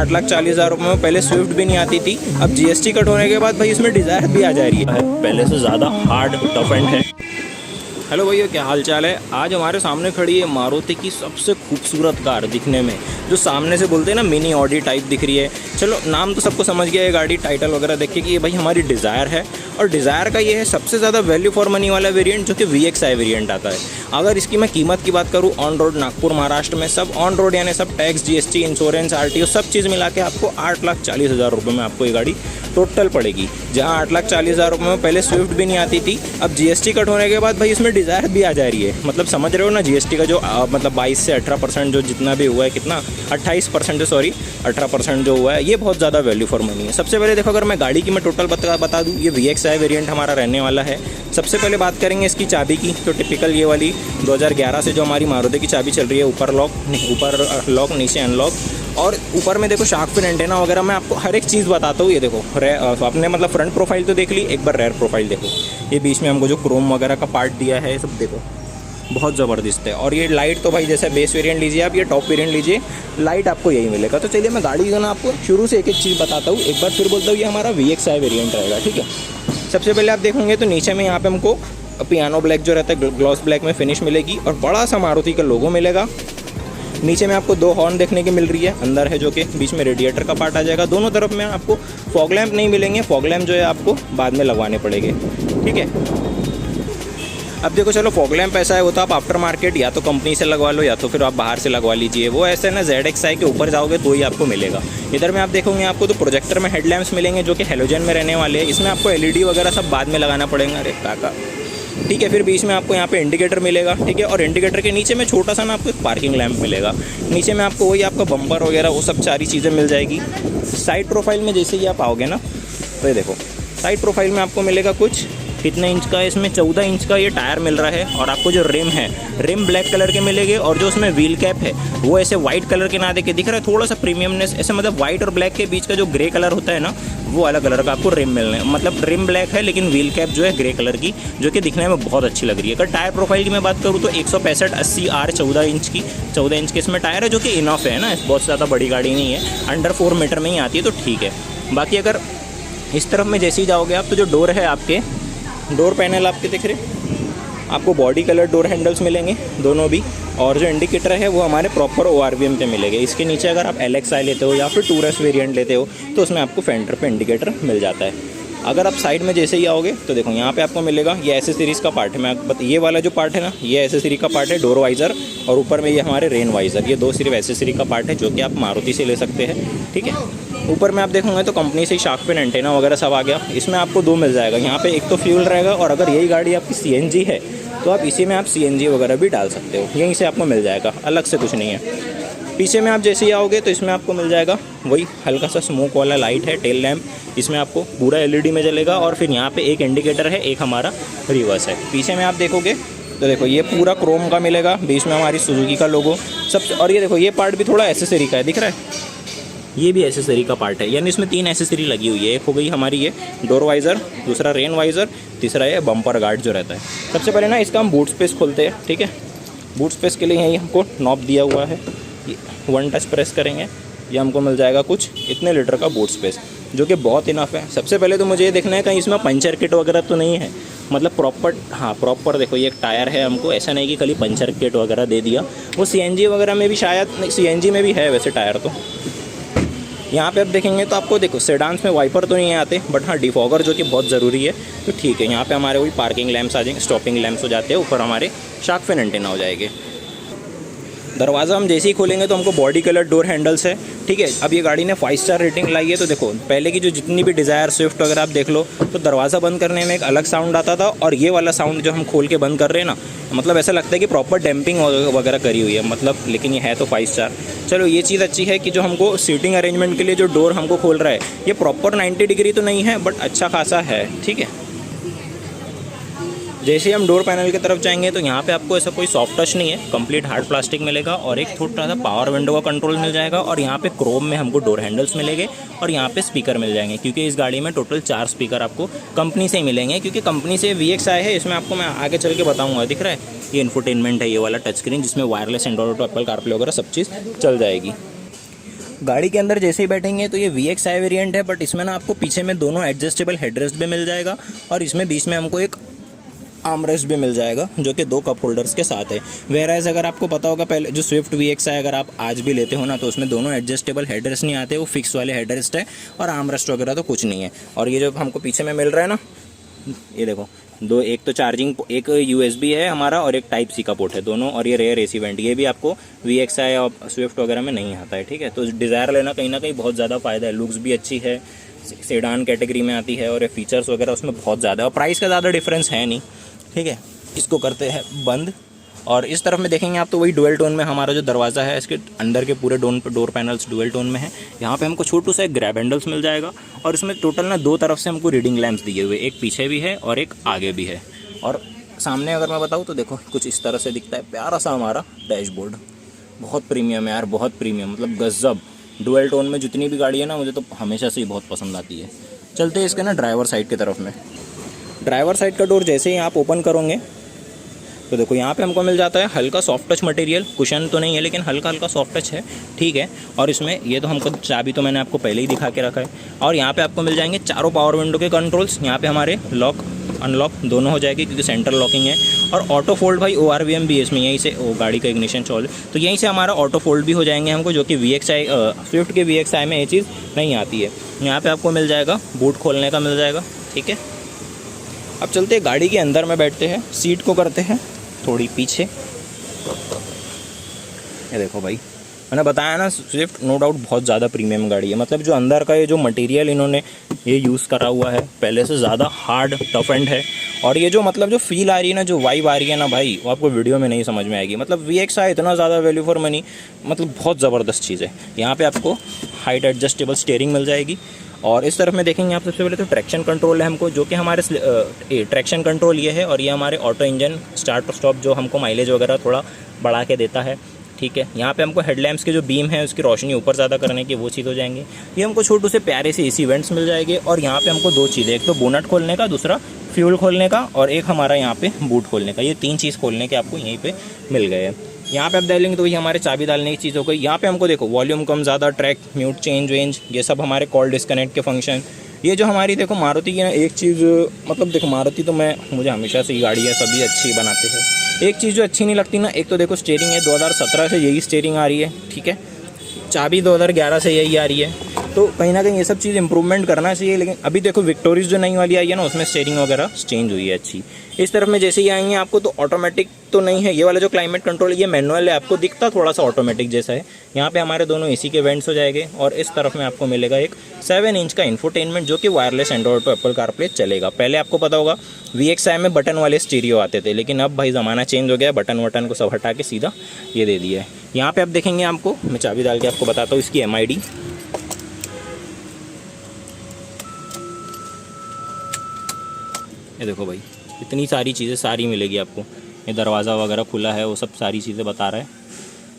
8,40,000 रुपये में पहले स्विफ्ट भी नहीं आती थी, अब जीएसटी कट होने के बाद भाई इसमें डिज़ायर भी आ जा रही है, पहले से ज़्यादा हार्ड टफ एंड है। हेलो भैया, क्या हाल चाल है। आज हमारे सामने खड़ी है मारुति की सबसे खूबसूरत कार, दिखने में जो सामने से बोलते हैं ना मिनी ऑडी टाइप दिख रही है। चलो नाम तो सबको समझ गया है गाड़ी, टाइटल वगैरह देखिए कि ये भाई हमारी डिज़ायर है। और डिज़ायर का ये है सबसे ज़्यादा वैल्यू फॉर मनी वाला वेरिएंट जो कि VXI वेरिएंट आता है। अगर इसकी मैं कीमत की बात करूँ ऑन रोड नागपुर महाराष्ट्र में, सब ऑन रोड यानी सब टैक्स GST इंश्योरेंस RTO सब चीज़ मिला के आपको 8,40,000 रुपये में आपको ये गाड़ी टोटल पड़ेगी। जहाँ 8,40,000 रुपये में पहले स्विफ्ट भी नहीं आती थी, अब GST कट होने के बाद भाई इसमें डिज़ायर भी आ जा रही है। मतलब समझ रहे हो ना, GST का जो मतलब 22 से 18% जो जितना भी हुआ है, कितना 28% सॉरी 18% जो हुआ है, ये बहुत ज़्यादा वैल्यू फॉर मनी है। सबसे पहले देखो, अगर मैं गाड़ी की मैं टोटल बता दूँ, ये VXI वेरिएंट हमारा रहने वाला है। सबसे पहले बात करेंगे इसकी चाबी की, तो टिपिकल ये वाली 2011 से जो हमारी मारुति की चाबी चल रही है, ऊपर लॉक नीचे अनलॉक, और ऊपर में देखो शार्क फिन एंटेना वगैरह। मैं आपको हर एक चीज़ बताता हूँ। ये देखो आपने मतलब फ्रंट प्रोफाइल तो देख ली, एक बार रेयर प्रोफाइल देखो। ये बीच में हमको जो क्रोम वगैरह का पार्ट दिया है, सब देखो बहुत ज़बरदस्त है। और ये लाइट तो भाई जैसे बेस वेरिएंट लीजिए आप, ये टॉप वेरिएंट लीजिए, लाइट आपको यही मिलेगा। तो चलिए मैं गाड़ी जो ना आपको शुरू से एक एक चीज़ बताता हूँ। एक बार फिर बोलता हूँ, ये हमारा VXI वेरिएंट रहेगा, ठीक है। सबसे पहले आप देखोगे तो नीचे में यहाँ पे हमको पियानो ब्लैक जो रहता है, ग्लॉस ब्लैक में फिनिश मिलेगी, और बड़ा सा मारुति का लोगो मिलेगा। नीचे में आपको 2 हॉर्न देखने की मिल रही है, अंदर है जो कि बीच में रेडिएटर का पार्ट आ जाएगा। दोनों तरफ में आपको फॉग लैंप नहीं मिलेंगे, फॉग लैंप जो है आपको बाद में लगवाने पड़ेंगे, ठीक है। अब देखो, चलो फॉग लैंप ऐसा है, वो तो आप आफ्टर मार्केट या तो कंपनी से लगवा लो या तो फिर आप बाहर से लगवा लीजिए। वो ऐसा है ना, ZXI के ऊपर जाओगे तो ही आपको मिलेगा। इधर में आप देखोगे आपको तो प्रोजेक्टर में हेडलैम्प्स मिलेंगे जो कि हेलोजन में रहने वाले हैं। इसमें आपको LED वगैरह सब बाद में लगाना पड़ेगा, अरे काका, ठीक है। फिर बीच में आपको यहाँ पे इंडिकेटर मिलेगा, ठीक है। और इंडिकेटर के नीचे में छोटा सा ना आपको एक पार्किंग लैंप मिलेगा। नीचे में आपको वही आपका बम्पर वगैरह वो सब सारी चीज़ें मिल जाएगी। साइड प्रोफाइल में जैसे ही आप आओगे ना, तो ये देखो साइड प्रोफाइल में आपको मिलेगा कुछ कितने इंच का है, इसमें 14 इंच का ये टायर मिल रहा है। और आपको जो रिम है, रिम ब्लैक कलर के मिलेंगे, और जो उसमें व्हील कैप है वो ऐसे वाइट कलर के ना देके दिख रहा है, थोड़ा सा प्रीमियमनेस ऐसे, मतलब वाइट और ब्लैक के बीच का जो ग्रे कलर होता है ना, वो अलग कलर का आपको रिम मिलना है। मतलब रिम ब्लैक है लेकिन व्हील कैप जो है ग्रे कलर की, जो कि दिखने में बहुत अच्छी लग रही है। अगर टायर प्रोफाइल की मैं बात करूँ तो 165/80R 14 इंच की, 14 इंच के इसमें टायर है, जो कि इनफ है ना, बहुत ज़्यादा बड़ी गाड़ी नहीं है, अंडर 4 मीटर में ही आती है, तो ठीक है। बाकी अगर इस तरफ में जैसे ही जाओगे आप, तो जो डोर है आपके, डोर पैनल आपके दिख रहे, आपको बॉडी कलर डोर हैंडल्स मिलेंगे दोनों भी। और जो इंडिकेटर है वो हमारे प्रॉपर ORVM पे मिलेंगे। इसके नीचे अगर आप LXI लेते हो या फिर टूरिस्ट वेरिएंट लेते हो तो उसमें आपको फेंडर पे इंडिकेटर मिल जाता है। अगर आप साइड में जैसे ही आओगे तो देखो यहाँ पे आपको मिलेगा, ये एसेसरीज़ का पार्ट है। मैं ये वाला जो पार्ट है ना, ये एसेसरी का पार्ट है, डोर वाइज़र, और ऊपर में ये हमारे रेन वाइज़र, ये 2 सिर्फ एसेसरी का पार्ट है जो कि आप मारुति से ले सकते हैं, ठीक है। ऊपर में आप देखोगे तो कंपनी से ही शार्क फिन एंटेना वगैरह सब आ गया। इसमें आपको 2 मिल जाएगा। यहाँ पे एक तो फ्यूल रहेगा, और अगर यही गाड़ी आपकी CNG है तो आप इसी में आप CNG वगैरह भी डाल सकते हो, यहीं से आपको मिल जाएगा, अलग से कुछ नहीं है। पीछे में आप जैसे ही आओगे तो इसमें आपको मिल जाएगा वही हल्का सा स्मोक वाला लाइट है, टेल लैम्प, इसमें आपको पूरा LED में जलेगा। और फिर यहाँ पे एक इंडिकेटर है, एक हमारा रिवर्स है। पीछे में आप देखोगे तो देखो ये पूरा क्रोम का मिलेगा, बीच में हमारी सुजुकी का लोगो सब। और ये देखो ये पार्ट भी थोड़ा एसेसरी का है, दिख रहा है, ये भी एसेसरी का पार्ट है, यानी इसमें 3 एसेसरी लगी हुई है। एक हो गई हमारी ये डोर वाइज़र, दूसरा रेन वाइज़र, तीसरा ये बम्पर गार्ड जो रहता है। सबसे पहले ना इसका हम बूट स्पेस खोलते हैं, ठीक है। बूट स्पेस के लिए यहीं हमको नॉब दिया हुआ है, 1 टच प्रेस करेंगे, ये हमको मिल जाएगा कुछ इतने लीटर का बूट स्पेस, जो कि बहुत इनफ है। सबसे पहले तो मुझे ये देखना है कहीं इसमें पंचर किट वगैरह तो नहीं है, मतलब प्रॉपर, हाँ प्रॉपर देखो ये एक टायर है, हमको ऐसा नहीं कि खाली पंचर किट वगैरह दे दिया। वो CNG वगैरह में भी शायद, CNG में भी है वैसे टायर। तो यहाँ पे आप देखेंगे तो आपको देखो सेडान्स में वाइपर तो नहीं आते, बट हाँ डिफॉगर जो कि बहुत ज़रूरी है, तो ठीक है। यहाँ पे हमारे वही पार्किंग लैंप्स आ जाएंगे, स्टॉपिंग लैंप्स हो जाते हैं, ऊपर हमारे शार्क फिन एंटेना हो जाएंगे। दरवाज़ा हम जैसे ही खोलेंगे तो हमको बॉडी कलर डोर हैंडल्स है, ठीक है। अब ये गाड़ी ने 5 स्टार रेटिंग लाई है, तो देखो पहले की जो जितनी भी डिज़ायर स्विफ्ट वगैरह आप देख लो, तो दरवाज़ा बंद करने में एक अलग साउंड आता था, और ये वाला साउंड जो हम खोल के बंद कर रहे हैं ना, मतलब ऐसा लगता है कि प्रॉपर डैम्पिंग वगैरह करी हुई है, मतलब। लेकिन ये है तो 5 स्टार। चलो ये चीज़ अच्छी है कि जो हमको सीटिंग अरेंजमेंट के लिए जो डोर हमको खोल रहा है, ये प्रॉपर 90 डिग्री तो नहीं है, बट अच्छा खासा है, ठीक है। जैसे ही हम डोर पैनल की तरफ जाएंगे तो यहाँ पे आपको ऐसा कोई सॉफ्ट टच नहीं है, कंप्लीट हार्ड प्लास्टिक मिलेगा, और एक छोटा सा पावर विंडो का कंट्रोल मिल जाएगा। और यहाँ पे क्रोम में हमको डोर हैंडल्स मिलेंगे, और यहाँ पे स्पीकर मिल जाएंगे, क्योंकि इस गाड़ी में टोटल 4 स्पीकर आपको कंपनी से ही मिलेंगे, क्योंकि कंपनी से VXI है। इसमें आपको मैं आगे चल के बताऊँगा, दिख रहा है ये इन्फोटेनमेंट है, ये वाला टच स्क्रीन जिसमें wireless Android auto Apple CarPlay वगैरह सब चीज़ चल जाएगी। गाड़ी के अंदर जैसे ही बैठेंगे तो ये VXi वेरिएंट है, बट इसमें ना आपको पीछे में दोनों एडजस्टेबल हेडरेस्ट भी मिल जाएगा और इसमें बीच में हमको एक आर्मरेस्ट भी मिल जाएगा जो कि 2 कप होल्डर्स के साथ है। वेराइज अगर आपको पता होगा पहले जो स्विफ्ट VXi अगर आप आज भी लेते हो ना तो उसमें दोनों एडजस्टेबल हेडरेस्ट नहीं आते, वो फिक्स वाले हेडरेस्ट है और आर्मरेस्ट वगैरह तो कुछ नहीं है। और ये जो हमको पीछे में मिल रहा है ना, ये देखो दो, एक तो चार्जिंग, एक USB है हमारा और एक टाइप C का पोर्ट है दोनों, और ये रेयर AC वेंट, ये भी आपको VXi और स्विफ्ट वगैरह में नहीं आता है। ठीक है, तो डिज़ायर लेना कहीं ना कहीं बहुत ज़्यादा फ़ायदा है। लुक्स भी अच्छी है, सेडान कैटेगरी में आती है और ये फीचर्स वगैरह उसमें बहुत ज़्यादा है और प्राइस का ज़्यादा डिफरेंस है नहीं। ठीक है, इसको करते हैं बंद और इस तरफ में देखेंगे आप तो वही डुअल टोन में हमारा जो दरवाज़ा है इसके अंदर के पूरे डोर पैनल्स डुअल टोन में है। यहाँ पे हमको छोटू सा एक ग्रैब हैंडल्स मिल जाएगा और इसमें टोटल ना 2 तरफ से हमको रीडिंग लैंप्स दिए हुए, एक पीछे भी है और एक आगे भी है। और सामने अगर मैं बताऊँ तो देखो कुछ इस तरह से दिखता है प्यारा सा हमारा डैशबोर्ड, बहुत प्रीमियम है यार, बहुत प्रीमियम, मतलब गज़ब। डुअल टोन में जितनी भी गाड़ी है ना मुझे तो हमेशा से ही बहुत पसंद आती है। चलते हैं इसके ना ड्राइवर साइड की तरफ में। ड्राइवर साइड का डोर जैसे ही आप ओपन करोगे तो देखो यहाँ पे हमको मिल जाता है हल्का सॉफ्ट टच मटेरियल, कुशन तो नहीं है लेकिन हल्का हल्का सॉफ्ट टच है। ठीक है, और इसमें ये तो हमको चाबी तो मैंने आपको पहले ही दिखा के रखा है और यहाँ पे आपको मिल जाएंगे चारों पावर विंडो के कंट्रोल्स। यहाँ पे हमारे लॉक अनलॉक दोनों हो जाएगी क्योंकि सेंटर लॉकिंग है और ऑटो फोल्ड भाई ORVM भी है इसमें, यहीं से वो गाड़ी का इग्निशन चॉल तो यहीं से हमारा ऑटो फोल्ड भी हो जाएंगे हमको, जो कि VXi स्विफ्ट के VXi में ये चीज़ नहीं आती है। यहाँ पे आपको मिल जाएगा बूट खोलने का मिल जाएगा। ठीक है, अब चलते हैं गाड़ी के अंदर में बैठते हैं, सीट को करते हैं थोड़ी पीछे। ये देखो भाई, मैंने बताया ना स्विफ्ट नो डाउट बहुत ज़्यादा प्रीमियम गाड़ी है, मतलब जो अंदर का ये जो मटेरियल इन्होंने ये यूज़ करा हुआ है पहले से ज़्यादा हार्ड टफ एंड है। और ये जो मतलब जो फील आ रही है ना, जो वाइब आ रही है ना भाई, वो आपको वीडियो में नहीं समझ में आएगी। मतलब VXi इतना ज़्यादा वैल्यू फॉर मनी, मतलब बहुत ज़बरदस्त चीज़ है। यहाँ पे आपको हाइट एडजस्टेबल स्टीयरिंग मिल जाएगी और इस तरफ में देखेंगे आप सबसे पहले तो ट्रैक्शन कंट्रोल है हमको, जो कि हमारे ट्रैक्शन कंट्रोल ये है और ये हमारे ऑटो इंजन स्टार्ट और स्टॉप जो हमको माइलेज वगैरह थोड़ा बढ़ा के देता है। ठीक है, यहाँ पे हमको हेडलैम्प्स के जो बीम है उसकी रोशनी ऊपर ज़्यादा करने की वो चीज़ हो जाएंगे। ये हमको छोटू से प्यारे से AC वेंट्स मिल जाएंगे और यहाँ पे हमको 2 चीज़ें, एक तो बोनट खोलने का, दूसरा फ्यूल खोलने का और एक हमारा यहाँ पे बूट खोलने का। ये 3 चीज़ खोलने के आपको यहीं पे मिल गए हैं। यहाँ पे आप डालेंगे तो ये हमारे चाबी डालने की चीज़ हो गई। यहाँ पे हमको देखो वॉल्यूम कम ज़्यादा, ट्रैक, म्यूट, चेंज वेंज, ये सब हमारे कॉल डिस्कनेक्ट के फंक्शन। ये जो हमारी देखो मारुति की ना एक चीज़, मतलब देखो मारुति तो मुझे हमेशा से ही गाड़ी है सभी अच्छी बनाते हैं। एक चीज़ जो अच्छी नहीं लगती ना, एक तो देखो स्टीयरिंग है 2017 से यही स्टीयरिंग आ रही है। ठीक है, चाबी 2011 से यही आ रही है, तो कहीं ना कहीं ये सब चीज़ इंप्रूवमेंट करना चाहिए। लेकिन अभी देखो विक्टोरीज जो नई वाली आई है ना उसमें स्टीयरिंग वगैरह चेंज हुई है अच्छी। इस तरफ में जैसे ही आएंगे आपको तो ऑटोमेटिक तो नहीं है, ये वाला जो क्लाइमेट कंट्रोल ये मैनुअल है, आपको दिखता थोड़ा सा ऑटोमेटिक जैसा है। यहाँ पे हमारे दोनों AC के वेंट्स हो जाएंगे और इस तरफ में आपको मिलेगा एक 7 इंच का इंफोटेनमेंट जो कि वायरलेस एंड्रॉइड पर एप्पल कारप्ले चलेगा। पहले आपको पता होगा VXi में बटन वाले स्टीरियो आते थे, लेकिन अब भाई ज़माना चेंज हो गया, बटन वटन को सब हटा के सीधा ये दे दिया है। यहाँ पे आप देखेंगे, आपको मैं चाबी डाल के आपको बताता हूँ इसकी MID। ये देखो भाई, इतनी सारी चीज़ें सारी मिलेगी आपको। ये दरवाज़ा वगैरह खुला है, वो सब सारी चीज़ें बता रहा है।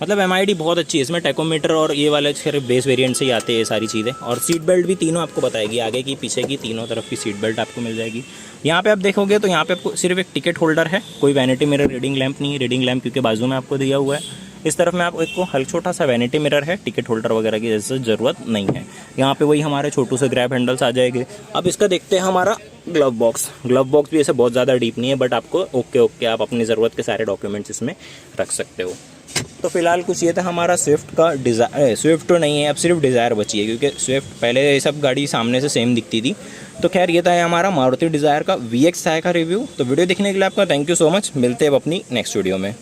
मतलब MID बहुत अच्छी है, इसमें टैकोमीटर और ये वाले सिर्फ बेस वेरिएंट से ही आते हैं ये सारी चीज़ें। और सीट बेल्ट भी तीनों आपको बताएगी, आगे की पीछे की तीनों तरफ की सीट बेल्ट आपको मिल जाएगी। यहाँ पे आप देखोगे तो यहाँ पे आपको सिर्फ एक टिकट होल्डर है, कोई वैनिटी मिरर, रीडिंग लैंप नहीं है। रीडिंग लैंप क्योंकि बाजू में आपको दिया हुआ है। इस तरफ में आपको एक हल्का छोटा सा वैनिटी मिरर है, टिकट होल्डर वगैरह की जैसे ज़रूरत नहीं है। यहाँ पे वही हमारे छोटू से ग्रैब हैंडल्स आ जाएंगे। अब इसका देखते हैं हमारा ग्लव बॉक्स। ग्लव बॉक्स भी ऐसे बहुत ज़्यादा डीप नहीं है, बट आपको ओके आप अपनी ज़रूरत के सारे डॉक्यूमेंट्स इसमें रख सकते हो। तो फिलहाल कुछ ये था हमारा स्विफ्ट का डिज़ायर। स्विफ्ट तो नहीं है, अब सिर्फ डिज़ायर बची है, क्योंकि स्विफ्ट पहले ये सब गाड़ी सामने से सेम दिखती थी। तो खैर ये था हमारा मारुति डिज़ायर का VXi का रिव्यू। तो वीडियो देखने के लिए आपका थैंक यू सो मच। मिलते हैं अब अपनी नेक्स्ट वीडियो में।